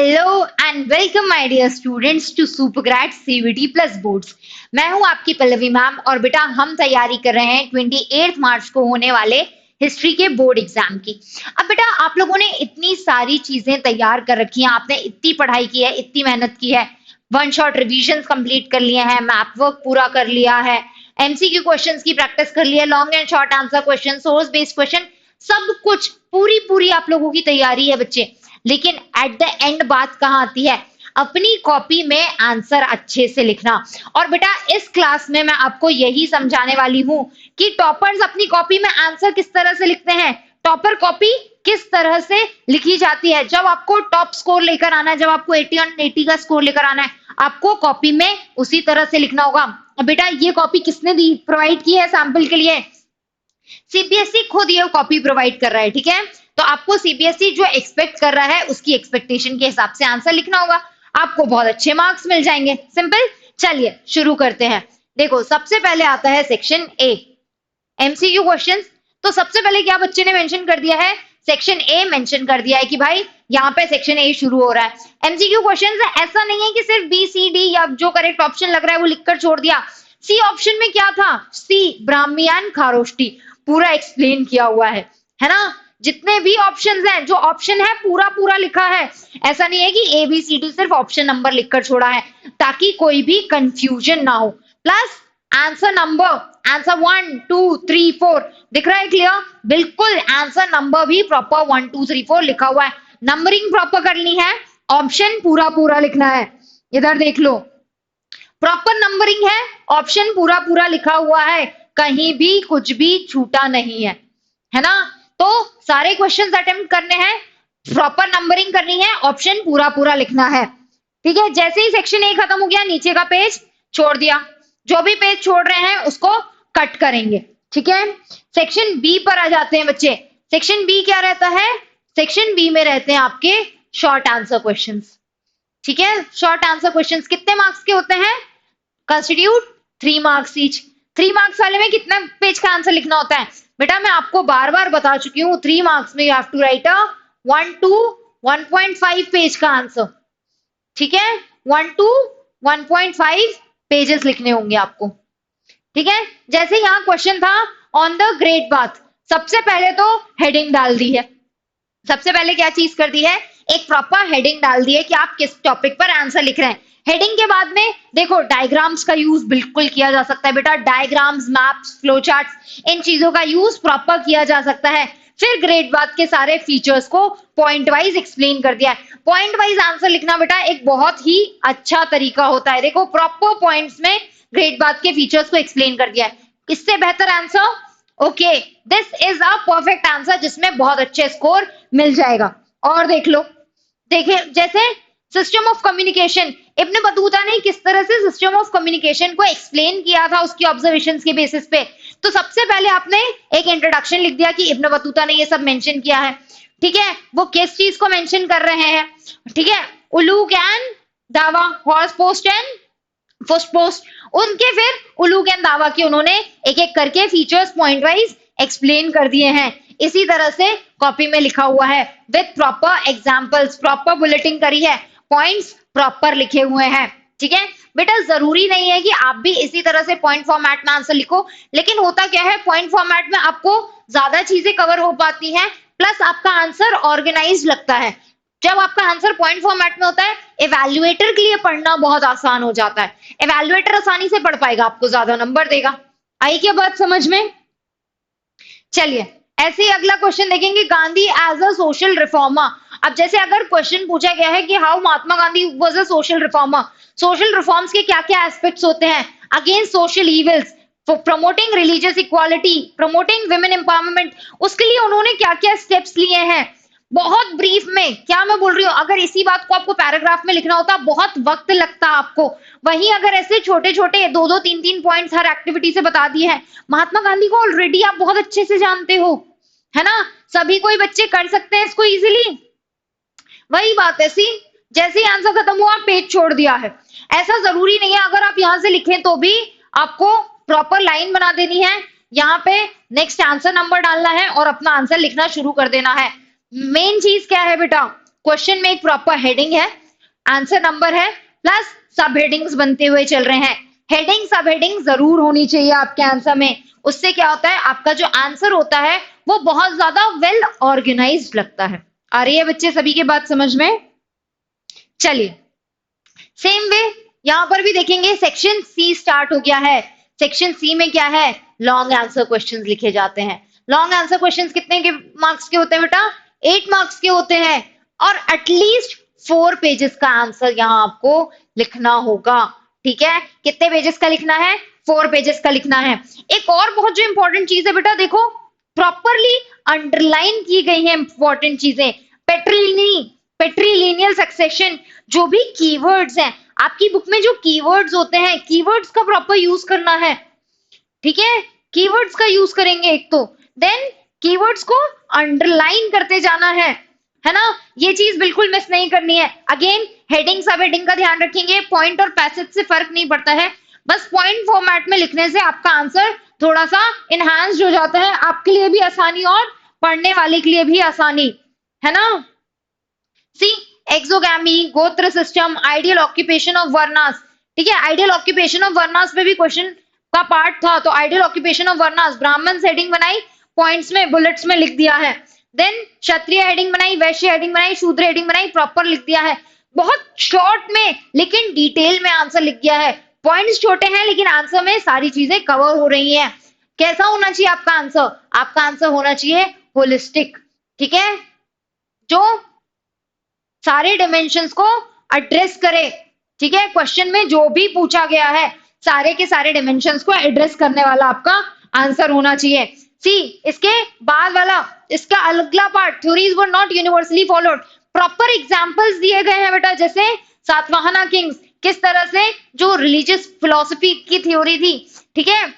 Hello and welcome my dear students to Supergrade CUET plus boards. मैं हूं आपकी Pallavi ma'am और बेटा हम तैयारी कर रहे हैं 28 मार्च को होने वाले हिस्ट्री के बोर्ड एग्जाम की। अब बेटा आप लोगों ने इतनी सारी चीजें तैयार कर रखी हैं, आपने इतनी पढ़ाई की है, इतनी मेहनत की है, वन शॉट रिविजन कंप्लीट कर लिए हैं, मैप वर्क पूरा कर लिया है, एमसीक्यू क्वेश्चंस की प्रैक्टिस कर ली है, long and short answer question, source based question, सब कुछ पूरी आप लोगों की तैयारी है बच्चे। लेकिन एट द एंड बात कहाँ आती है? अपनी कॉपी में आंसर अच्छे से लिखना। और बेटा इस क्लास में मैं आपको यही समझाने वाली हूं कि टॉपर्स अपनी कॉपी में आंसर किस तरह से लिखते हैं, टॉपर कॉपी किस तरह से लिखी जाती है। जब आपको टॉप स्कोर लेकर आना है, जब आपको 80 और 80 का स्कोर लेकर आना है, आपको कॉपी में उसी तरह से लिखना होगा। अब बेटा ये कॉपी किसने दी, प्रोवाइड की है सैंपल के लिए? सीबीएसई खुद ये कॉपी प्रोवाइड कर रहा है, ठीक है। तो आपको सीबीएसई जो एक्सपेक्ट कर रहा है उसकी एक्सपेक्टेशन के हिसाब से आंसर लिखना होगा, आपको बहुत अच्छे मार्क्स मिल जाएंगे। सिंपल। चलिए शुरू करते हैं। देखो सबसे पहले आता है सेक्शन ए, एमसीक्यू क्वेश्चंस। तो सबसे पहले क्या बच्चे ने मेंशन कर दिया है, सेक्शन ए मेंशन कर दिया है कि भाई यहाँ पे सेक्शन ए शुरू हो रहा है। एमसीक्यू क्वेश्चंस है, ऐसा नहीं है कि सिर्फ बी सी डी या जो करेक्ट ऑप्शन लग रहा है वो लिखकर छोड़ दिया। सी ऑप्शन में क्या था, सी ब्राह्मयान खारोष्टी, पूरा एक्सप्लेन किया हुआ है ना। जितने भी ऑप्शंस हैं, जो ऑप्शन है पूरा लिखा है। ऐसा नहीं है कि ए बी सी डी सिर्फ ऑप्शन नंबर लिखकर छोड़ा है, ताकि कोई भी कंफ्यूजन ना हो। प्लस आंसर नंबर, आंसर 1 2 3 4 दिख रहा है क्लियर? बिल्कुल आंसर नंबर भी प्रॉपर 1 2 3 4 लिखा हुआ है। नंबरिंग प्रॉपर करनी है, ऑप्शन पूरा लिखना है। इधर देख लो, प्रॉपर नंबरिंग है, ऑप्शन पूरा लिखा हुआ है, कहीं भी कुछ भी छूटा नहीं है ना। तो सारे क्वेश्चंस अटेम्प्ट करने हैं, प्रॉपर नंबरिंग करनी है, ऑप्शन पूरा लिखना है, ठीक है। जैसे ही सेक्शन ए खत्म हो गया, नीचे का पेज छोड़ दिया, जो भी पेज छोड़ रहे हैं उसको कट करेंगे, ठीक है। सेक्शन बी पर आ जाते हैं बच्चे। सेक्शन बी क्या रहता है? सेक्शन बी में रहते हैं आपके शॉर्ट आंसर क्वेश्चंस, ठीक है। शॉर्ट आंसर क्वेश्चंस कितने मार्क्स के होते हैं? Constitute 3 marks each. 3 मार्क्स वाले में कितना पेज का आंसर लिखना होता है? बेटा मैं आपको बार बता चुकी हूँ, 3 मार्क्स में you have to write a 1 to 1.5 page का आंसर, ठीक है। 1 to 1.5 पेजेस लिखने होंगे आपको, ठीक है। जैसे यहाँ क्वेश्चन था ऑन द ग्रेट बाथ, सबसे पहले तो हेडिंग डाल दी है। सबसे पहले क्या चीज कर दी है, एक प्रॉपर हेडिंग डाल दी है कि आप किस टॉपिक पर आंसर लिख रहे हैं। हेडिंग के बाद में देखो डायग्राम्स का यूज बिल्कुल किया जा सकता है बेटा, डायग्राम्स, मैप्स, फ्लो चार्ट्स, इन चीजों का यूज प्रॉपर किया जा सकता है। फिर ग्रेड बाद के सारे फीचर्स को पॉइंट वाइज एक्सप्लेन कर दिया है। पॉइंट वाइज आंसर लिखना बेटा एक बहुत ही अच्छा तरीका होता है। देखो प्रॉपर पॉइंट्स में ग्रेड बाद के फीचर्स को एक्सप्लेन कर दिया है, इससे बेहतर answer? Okay, this is a perfect answer जिसमें बहुत अच्छे स्कोर मिल जाएगा। और देख लो, देखिए जैसे system of communication, Ibn Battuta ने किस तरह से सिस्टम ऑफ कम्युनिकेशन को एक्सप्लेन किया था उसकी ऑब्जर्वेशंस के बेसिस पे। तो सबसे पहले आपने एक इंट्रोडक्शन लिख दिया कि इब्न बतूता ने ये सब मेंशन किया है, ठीक है। वो किस चीज को मेंशन कर रहे हैं, ठीक है, उलूक एंड दावा, horse post and first post, उनके फिर उलूक एंड दावा की उन्होंने एक करके फीचर्स पॉइंट वाइज एक्सप्लेन कर दिए हैं। इसी तरह से कॉपी में लिखा हुआ है with proper examples, proper bulletin करी है, पॉइंट्स प्रॉपर लिखे हुए हैं, ठीक है। बेटा जरूरी नहीं है कि आप भी इसी तरह से पॉइंट फॉर्मेट में आंसर लिखो, लेकिन होता क्या है पॉइंट फॉर्मेट में आपको ज्यादा चीजें कवर हो पाती हैं, प्लस आपका आंसर ऑर्गेनाइज लगता है। जब आपका आंसर पॉइंट फॉर्मेट में होता है, इवैल्यूएटर के लिए पढ़ना बहुत आसान हो जाता है। इवैल्यूएटर आसानी से पढ़ पाएगा, आपको ज्यादा नंबर देगा। आई क्या बात समझ में? चलिए ऐसे ही अगला क्वेश्चन देखेंगे, Gandhi as a social reformer. अब जैसे अगर क्वेश्चन पूछा गया है कि how Mahatma Gandhi was a social reformer, social reforms के क्या क्या एस्पेक्ट्स होते हैं? Against social evils, promoting religious equality, promoting women empowerment, उसके लिए उन्होंने क्या क्या स्टेप्स लिए हैं। बहुत ब्रीफ में क्या मैं बोल रही हूँ, अगर इसी बात को आपको पैराग्राफ में लिखना होता बहुत वक्त लगता आपको, वहीं अगर ऐसे छोटे छोटे 2 3 पॉइंट्स हर एक्टिविटी से बता दिए हैं। महात्मा गांधी को ऑलरेडी आप बहुत अच्छे से जानते हो, है ना, सभी कोई बच्चे कर सकते हैं इसको इजीली। वही बात है, सी जैसे ही आंसर खत्म हुआ पेज छोड़ दिया है। ऐसा जरूरी नहीं है अगर आप यहां से लिखें तो भी आपको प्रॉपर लाइन बना देनी है, यहाँ पे नेक्स्ट आंसर नंबर डालना है और अपना आंसर लिखना शुरू कर देना है। मेन चीज क्या है बेटा, क्वेश्चन में एक प्रॉपर हेडिंग है, आंसर नंबर है, प्लस सब हेडिंग्स बनते हुए चल रहे हैं। हेडिंग सब हेडिंग जरूर होनी चाहिए आपके आंसर में, उससे क्या होता है आपका जो आंसर होता है वो बहुत ज्यादा वेल ऑर्गेनाइज्ड लगता है। आ रही है बच्चे सभी की बात समझ में? चलिए सेम वे यहां पर भी देखेंगे, सेक्शन सी स्टार्ट हो गया है। सेक्शन सी में क्या है, लॉन्ग आंसर क्वेश्चंस लिखे जाते हैं। लॉन्ग आंसर क्वेश्चंस कितने के मार्क्स के होते हैं बेटा? 8 मार्क्स के होते हैं, और एटलीस्ट 4 पेजेस का आंसर यहां आपको लिखना होगा। ठीक है, कितने पेजेस का लिखना है? 4 पेजेस का लिखना है। एक और बहुत जो इंपॉर्टेंट चीज है बेटा, देखो प्रॉपरली अंडरलाइन की गई है इंपॉर्टेंट चीजें। पेट्रीलिनियल सक्सेशन, जो भी कीवर्ड्स हैं आपकी बुक में, जो कीवर्ड्स होते हैं, कीवर्ड्स का प्रॉपर यूज करना है। ठीक है, कीवर्ड्स का यूज करेंगे एक तो, देन कीवर्ड्स को अंडरलाइन करते जाना है ना, ये चीज बिल्कुल मिस नहीं करनी है। अगेन हेडिंग सब हेडिंग का ध्यान रखेंगे, पॉइंट और पैसेज से फर्क नहीं पड़ता है, बस पॉइंट फॉर्मेट में लिखने से आपका आंसर थोड़ा सा इनहांस्ड हो जाता है, आपके लिए भी आसानी और पढ़ने वाले के लिए भी आसानी, है ना। सी एक्सोगैमी, गोत्र सिस्टम, आइडियल ऑक्यूपेशन ऑफ वर्नास। ठीक है, आइडियल ऑक्यूपेशन ऑफ वर्नास पे भी क्वेश्चन का पार्ट था, तो आइडियल ऑक्यूपेशन ऑफ वर्नास, ब्राह्मण हेडिंग बनाई, पॉइंट्स में बुलेट्स में लिख दिया है। देन क्षत्रिय हेडिंग बनाई, वैश्य हेडिंग बनाई, शूद्र हेडिंग बनाई, प्रॉपर लिख दिया है। बहुत शॉर्ट में लेकिन डिटेल में आंसर लिख दिया है। पॉइंट्स छोटे हैं लेकिन आंसर में सारी चीजें कवर हो रही हैं। कैसा होना चाहिए आपका आंसर? आपका आंसर होना चाहिए होलिस्टिक। ठीक है, जो सारे डिमेंशंस को एड्रेस करे। ठीक है, क्वेश्चन में जो भी पूछा गया है सारे के सारे डिमेंशंस को एड्रेस करने वाला आपका आंसर होना चाहिए। सी इसके बाद वाला, इसका अगला part, theories were not universally followed. Proper examples दिए गए हैं बेटा, जैसे सातवाहना किंग्स, किस तरह से जो रिलीजियस फिलोसफी की थ्योरी थी, ठीक है,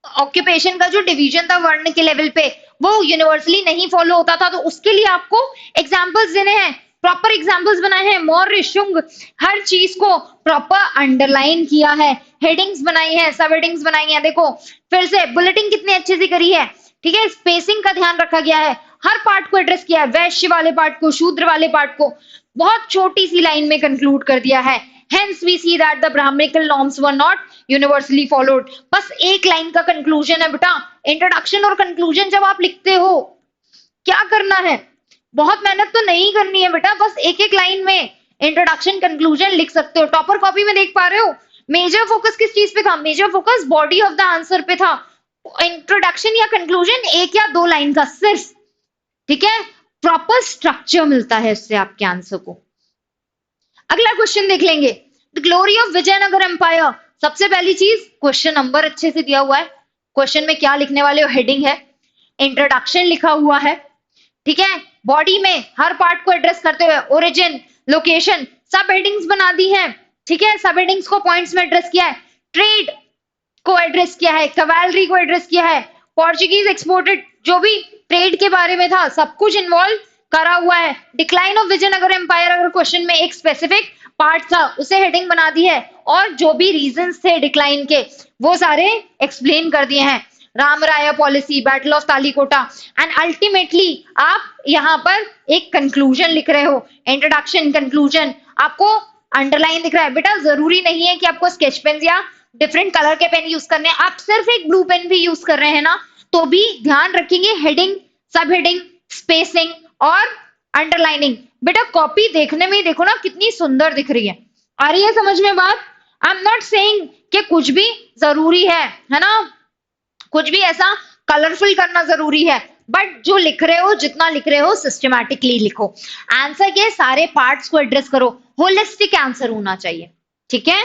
ऑक्यूपेशन का जो डिवीजन था वर्ण के लेवल पे, वो यूनिवर्सली नहीं फॉलो होता था, तो उसके लिए आपको एग्जांपल्स देने हैं। प्रॉपर एग्जांपल्स बनाए हैं, मौर्य, शुंग, हर चीज को प्रॉपर अंडरलाइन किया है, हेडिंग्स बनाई है, सब हेडिंग्स बनाई है। देखो फिर से बुलेटिन कितनी अच्छे से करी है। ठीक है, स्पेसिंग का ध्यान रखा गया है, हर पार्ट को एड्रेस किया है, वैश्य वाले पार्ट को, शूद्र वाले पार्ट को बहुत छोटी सी लाइन में कंक्लूड कर दिया है। Hence we see that the Brahminical norms were not universally followed. बस एक लाइन का कंक्लूजन है बेटा। इंट्रोडक्शन और कंक्लूजन जब आप लिखते हो क्या करना है, बहुत मेहनत तो नहीं करनी है बेटा, बस एक एक लाइन में इंट्रोडक्शन कंक्लूजन लिख सकते हो। टॉपर कॉपी में देख पा रहे हो, मेजर फोकस किस चीज पे था? Major focus body of the answer पे था। इंट्रोडक्शन या कंक्लूजन 1 या 2 लाइन का सिर्फ। ठीक है, प्रॉपर स्ट्रक्चर मिलता है इससे आपके आंसर को। अगला क्वेश्चन देख लेंगे, the glory of Vijayanagar empire. सबसे पहली चीज, क्वेश्चन नंबर अच्छे से दिया हुआ है, क्वेश्चन में क्या लिखने वाले हो, हेडिंग है, इंट्रोडक्शन लिखा हुआ है। ठीक है, बॉडी में हर पार्ट को एड्रेस करते हुए ओरिजिन, लोकेशन, सब हेडिंग्स बना दी है। ठीक है, सब हेडिंग्स को पॉइंट्स में एड्रेस किया है, ट्रेड को एड्रेस किया है, कैवालरी को एड्रेस किया है, पोर्चुगीज एक्सपोर्टेड, जो भी ट्रेड के बारे में था सब कुछ इन्वॉल्व करा हुआ है। डिक्लाइन ऑफ विजयनगर एम्पायर, अगर क्वेश्चन में एक स्पेसिफिक पार्ट था उसे हेडिंग बना दी है, और जो भी रीजंस थे डिक्लाइन के वो सारे एक्सप्लेन कर दिए हैं। Ramaraya policy, battle of Talikota, and ultimately आप यहाँ पर एक कंक्लूजन लिख रहे हो, इंट्रोडक्शन, कंक्लूजन, आपको अंडरलाइन दिख रहा है। बेटा जरूरी नहीं है कि आपको स्केच पेन या डिफरेंट कलर के पेन यूज करने, आप सिर्फ एक ब्लू पेन भी यूज कर रहे हैं ना, तो भी ध्यान रखेंगे हेडिंग, सब हेडिंग, स्पेसिंग और अंडरलाइनिंग। बेटा कॉपी देखने में देखो ना कितनी सुंदर दिख रही है। आ रही है समझ में बात? आई एम नॉट सेइंग कि कुछ भी जरूरी है ना, कुछ भी ऐसा कलरफुल करना जरूरी है, बट जो लिख रहे हो, जितना लिख रहे हो सिस्टमैटिकली लिखो, आंसर के सारे पार्ट्स को एड्रेस करो, होलिस्टिक आंसर होना चाहिए। ठीक है,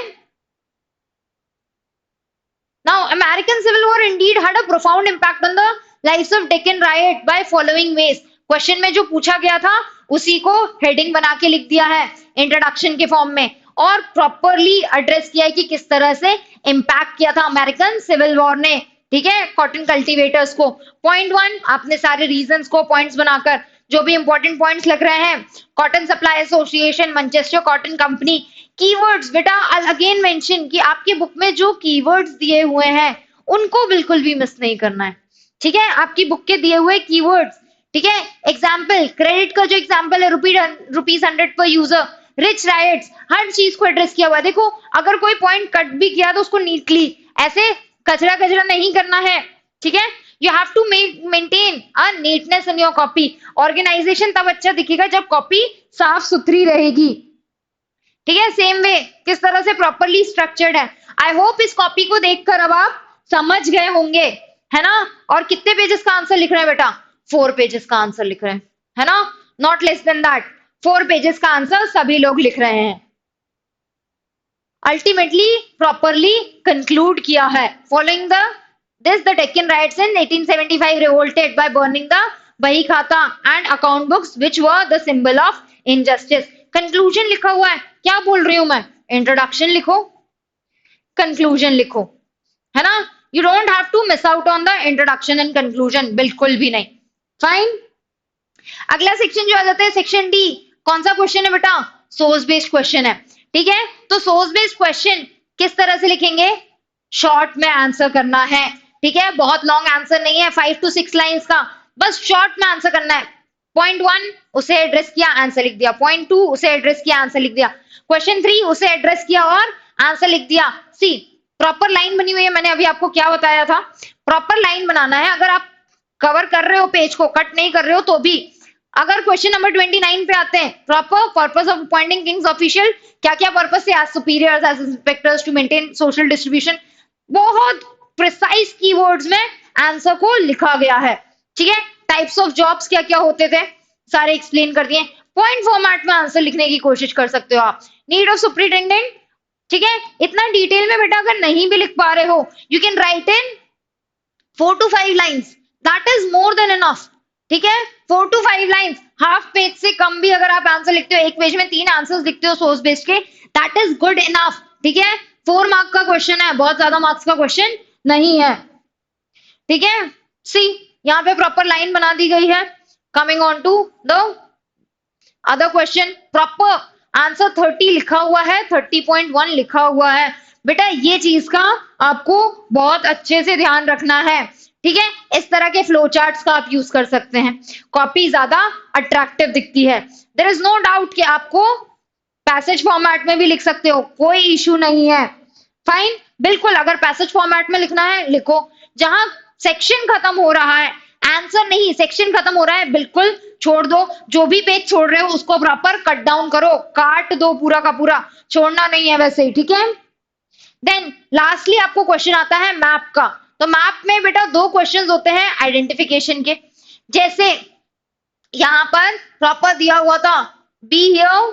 Now, American Civil War indeed had a profound impact on the lives of Deccan riot by following ways. Question में जो पूछा गया था उसी को हेडिंग बना के लिख दिया है इंट्रोडक्शन के फॉर्म में, और प्रॉपरली एड्रेस किया है कि किस तरह से इम्पैक्ट किया था अमेरिकन सिविल वॉर ने। ठीक है, कॉटन कल्टीवेटर्स को। पॉइंट 1, आपने सारे रीजंस को पॉइंट्स बनाकर जो भी इंपॉर्टेंट पॉइंट्स लग रहे हैं, cotton supply association, Manchester cotton company. Keywords बेटा अगेन मेंशन कि आपके बुक में जो कीवर्ड्स दिए हुए हैं उनको बिल्कुल भी मिस नहीं करना है। ठीक है, आपकी बुक के दिए हुए कीवर्ड्स, ठीक है। एग्जाम्पल क्रेडिट का जो एग्जाम्पल है ₹100 पर यूजर, रिच राइट्स, हर चीज को एड्रेस किया हुआ है। देखो अगर कोई पॉइंट कट भी किया तो उसको नीटली ऐसे कचरा कचरा नहीं करना है, ठीक है। You have to maintain a neatness in your copy. Organisation तब अच्छा दिखेगा जब कॉपी साफ सुथरी रहेगी, ठीक है। सेम वे किस तरह से प्रॉपरली स्ट्रक्चर्ड है। आई होप इस कॉपी को देखकर अब आप समझ गए होंगे, है ना। और कितने पेजेस का आंसर लिख रहे हैं बेटा? 4 पेजेस का आंसर लिख रहे हैं, है ना, not less than that. 4 pages का आंसर सभी लोग लिख रहे हैं। अल्टीमेटली प्रॉपरली कंक्लूड किया है। Following the Deccan Riots in 1875 revolted by burning the बही खाता and account books which were the symbol of injustice. Conclusion लिखा हुआ है, क्या बोल रही हूं मैं? इंट्रोडक्शन लिखो, कंक्लूजन लिखो, है ना। You don't have to miss out on the introduction and conclusion, बिल्कुल भी नहीं। फाइन। अगला सेक्शन जो आ जाता है सेक्शन डी। कौन सा क्वेश्चन है बेटा? सोर्स बेस्ड क्वेश्चन है, ठीक है। तो सोर्स बेस्ड क्वेश्चन किस तरह से लिखेंगे? शॉर्ट में आंसर करना है, ठीक है। बहुत लॉन्ग आंसर नहीं है, 5 to 6 लाइंस का, बस शॉर्ट में आंसर करना है। पॉइंट 1 उसे एड्रेस किया, आंसर लिख दिया। पॉइंट 2 उसे एड्रेस किया, आंसर लिख दिया। क्वेश्चन 3 उसे एड्रेस किया और आंसर लिख दिया। सी प्रॉपर लाइन बनी हुई है, मैंने अभी आपको क्या बताया था, प्रॉपर लाइन बनाना है। अगर आप कवर कर रहे हो पेज को, कट नहीं कर रहे हो तो भी। अगर क्वेश्चन नंबर 29 पे आते हैं, proper purpose of appointing kings official, क्या क्या पर्पस से? As superiors, as inspectors, to maintain social distribution. बहुत प्रिसाइज कीवर्ड्स में आंसर को लिखा गया है, ठीक है। टाइप्स ऑफ जॉब्स क्या क्या होते थे सारे एक्सप्लेन कर दिए। पॉइंट फॉर्मेट में आंसर लिखने की कोशिश कर सकते हो आप। नीड ऑफ सुपरिटेंडेंट, ठीक है। इतना डिटेल में बेटा अगर नहीं भी लिख पा रहे हो, you can write in 4 to 5 lines, that is more than enough, ठीक है। 4 to 5 लाइंस, हाफ पेज से कम भी अगर आप आंसर लिखते हो, एक पेज में 3 आंसर्स लिखते हो सोर्स बेस्ड के, दैट इज गुड इनफ, ठीक है। 4 मार्क का क्वेश्चन है, बहुत ज्यादा मार्क्स का क्वेश्चन नहीं है, ठीक है। सी यहाँ पे प्रॉपर लाइन बना दी गई है। Coming on to the other question, proper answer 30 लिखा हुआ है, 30.1 लिखा हुआ है। बेटा ये चीज का आपको बहुत अच्छे से ध्यान रखना है, ठीक है। इस तरह के फ्लो चार्ट्स का आप यूज कर सकते हैं, कॉपी ज्यादा अट्रैक्टिव दिखती है। देयर इज नो डाउट कि आपको पैसेज फॉर्मेट में भी लिख सकते हो, कोई इशू नहीं है। फाइन, बिल्कुल अगर पैसेज फॉर्मेट में लिखना है लिखो। जहां सेक्शन खत्म हो रहा है, आंसर नहीं, सेक्शन खत्म हो रहा है, बिल्कुल छोड़ दो। जो भी पेज छोड़ रहे हो उसको प्रॉपर कट डाउन करो, काट दो पूरा का पूरा, छोड़ना नहीं है वैसे ही, ठीक है। देन लास्टली आपको क्वेश्चन आता है मैप का। तो मैप में बेटा 2 क्वेश्चंस होते हैं आइडेंटिफिकेशन के। जैसे यहां पर प्रॉपर दिया हुआ था बी हियर,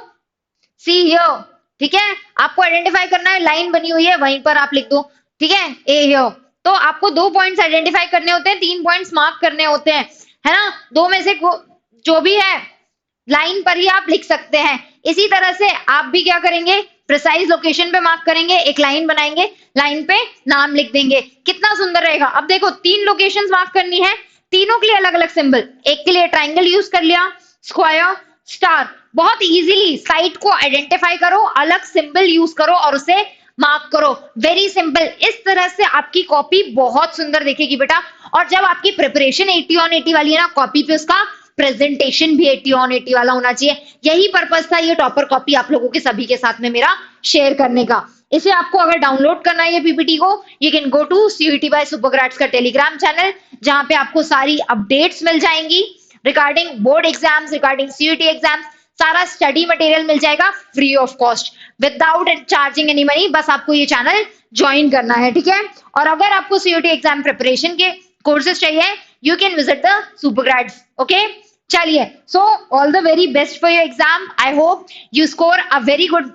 सी हियर, ठीक है। आपको आइडेंटिफाई करना है, लाइन बनी हुई है वहीं पर आप लिख दो, ठीक है, ए हियर। तो आपको 2 पॉइंट्स आइडेंटिफाई करने होते हैं, 3 पॉइंट्स मार्क करने होते हैं, है ना। 2 में से जो भी है लाइन पर ही आप लिख सकते हैं। इसी तरह से आप भी क्या करेंगे, प्रिसाइज लोकेशन पे मार्क करेंगे, एक लाइन बनाएंगे, लाइन पे नाम लिख देंगे। कितना सुंदर रहेगा। अब देखो 3 लोकेशंस मार्क करनी है, तीनों के लिए अलग अलग सिंबल। एक के लिए ट्राइंगल यूज कर लिया, स्क्वायर, स्टार। बहुत इजीली साइट को आइडेंटिफाई करो, अलग सिंबल यूज करो और उसे मार्क करो। Very simple. इस तरह से आपकी कॉपी बहुत सुंदर दिखेगी बेटा। और जब आपकी प्रिपरेशन 80 on 80 वाली है ना, कॉपी पे उसका प्रेजेंटेशन भी 80 on 80 वाला होना चाहिए। यही पर्पस था ये टॉपर कॉपी आप लोगों के सभी के साथ में मेरा शेयर करने का। इसे आपको अगर डाउनलोड करना है ये पीपीटी को, you can go to CUET by Supergrades का टेलीग्राम चैनल, जहां पे आपको सारी अपडेट्स मिल जाएंगी regarding board exams, regarding CUET exams. सारा स्टडी मटेरियल मिल जाएगा free of cost, without charging any money. बस आपको ये चैनल ज्वाइन करना है, ठीक है। और अगर आपको सीयूईटी एग्जाम प्रिपरेशन के कोर्सेज चाहिए, you can visit the Supergrads. Okay, चलिए, so all the very best for your exam. I hope you score a very good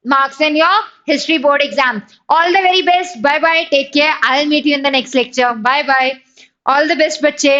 marks in your history board exam. All the very best. Bye bye. Take care. I'll meet you in the next lecture. Bye bye. All the best बच्चे.